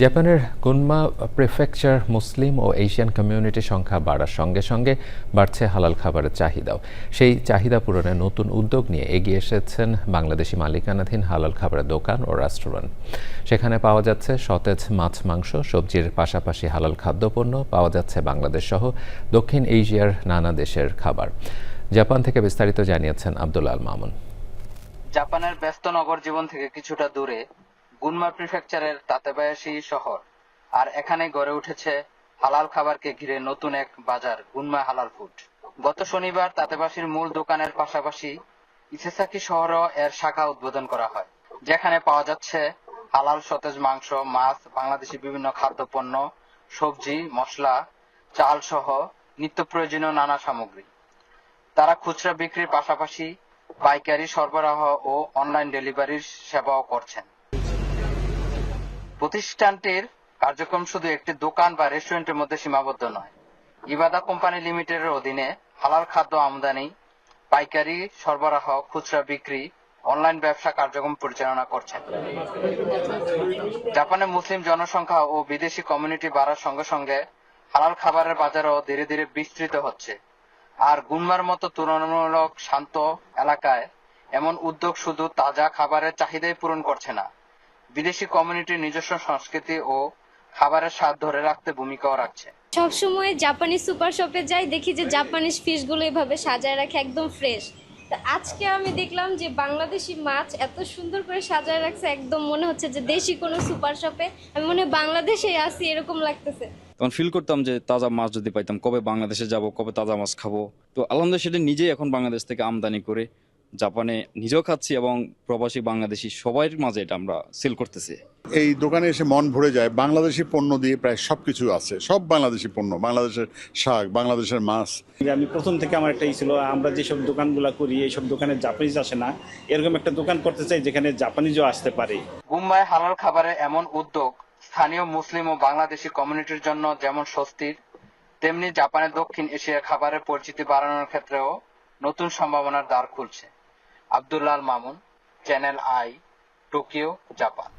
জাপানের গুনমা প্রিফেকচার মুসলিম ও এশিয়ান কমিউনিটির সংখ্যা বাড়ার সঙ্গে সঙ্গে বাড়ছে হালাল খাবারের চাহিদাও। সেই চাহিদা পূরণে নতুন উদ্যোগ নিয়ে এগিয়ে এসেছেন বাংলাদেশি মালিকানাধীন হালাল খাবারের দোকান ও রেস্টুরেন্ট। সেখানে পাওয়া যাচ্ছে সতেজ মাছ, মাংস, সবজির পাশাপাশি হালাল খাদ্যপণ্য, পাওয়া যাচ্ছে বাংলাদেশ সহ দক্ষিণ এশিয়ার নানা দেশের খাবার। জাপান থেকে বিস্তারিত জানিয়েছেন আব্দুল আল মামুন। জাপানের ব্যস্ত নগর জীবন থেকে কিছুটা দূরে গুনমা প্রিফেকচারের তাতেবায়াশি শহর, আর এখানে গড়ে উঠেছে হালাল খাবারকে ঘিরে নতুন এক বাজার, গুনমা হালাল ফুড। গত শনিবার তাতেবাসীর মূল দোকানের পাশাপাশি ইসেসাকি শহরেও এর শাখা উদ্বোধন করা হয়, যেখানে পাওয়া যাচ্ছে হালাল সতেজ মাংস, মাছ, বাংলাদেশি বিভিন্ন খাদ্যপণ্য, সবজি, মশলা, চাল সহ নিত্য প্রয়োজনীয় নানা সামগ্রী। তারা খুচরা বিক্রির পাশাপাশি পাইকারি সরবরাহ ও অনলাইন ডেলিভারির সেবাও করছেন। প্রতিষ্ঠানটির কার্যক্রম শুধু একটি দোকান বা রেস্টুরেন্টের মধ্যে সীমাবদ্ধ নয়। ইবাদা কোম্পানি লিমিটেডের অধীনে হালাল খাদ্য আমদানি, পাইকারি সরবরাহ, খুচরা বিক্রি, অনলাইন ব্যবসা কার্যক্রম পরিচালনা করছেন। জাপানের মুসলিম জনসংখ্যা ও বিদেশি কমিউনিটি বাড়ার সঙ্গে সঙ্গে হালাল খাবারের বাজারও ধীরে ধীরে বিস্তৃত হচ্ছে। আর গুনমার মতো তুলনামূলক শান্ত এলাকায় এমন উদ্যোগ শুধু তাজা খাবারের চাহিদাই পূরণ করছে না, বিদেশি কমিউনিটির নিজস্ব সংস্কৃতি ও খাবারের স্বাদ ধরে রাখতে ভূমিকাও রাখছে। সবসময় জাপানিজ সুপার শপে যাই, দেখি যে জাপানিজ ফিশগুলো এভাবে সাজায় রাখে একদম ফ্রেশ। তো আজকে আমি দেখলাম যে বাংলাদেশি মাছ এত সুন্দর করে সাজায় রাখছে, একদম মনে হচ্ছে যে দেশি কোনো সুপার শপে আমি মনে হয় বাংলাদেশে আছি, এরকম লাগতেছে। তখন ফিল করতাম যে তাজা মাছ যদি পাইতাম, কবে বাংলাদেশে যাব, কবে তাজা মাছ খাবো। তো আলহামদুলিল্লাহ সেটা নিজেই এখন বাংলাদেশ থেকে আমদানি করে জাপানে নিজেও খাচ্ছি এবং প্রবাসী বাংলাদেশি সবার মাঝে এটা আমরা সেল করতেছি। এই দোকানে এসে মন ভরে যায়। বাংলাদেশি পণ্য দিয়ে প্রায় সবকিছু আছে, সব বাংলাদেশি পণ্য, বাংলাদেশের শাক, বাংলাদেশের মাছ। আমি প্রথম থেকে আমার একটা ছিল, আমরা যেসব দোকানগুলো করি এইসব দোকানে জাপানিজ আসে না, এরকম একটা দোকান করতে চাই যেখানে জাপানিজও আসতে পারে। গুনমায় হালাল খাবারের এমন উদ্যোগ স্থানীয় মুসলিম ও বাংলাদেশি কমিউনিটির জন্য যেমন স্বস্তির, তেমনি জাপানের দক্ষিণ এশিয়ার খাবারের পরিচিতি বাড়ানোর ক্ষেত্রেও নতুন সম্ভাবনার দ্বার খুলছে। Abdul Al Mamun, Channel I, Tokyo, Japan.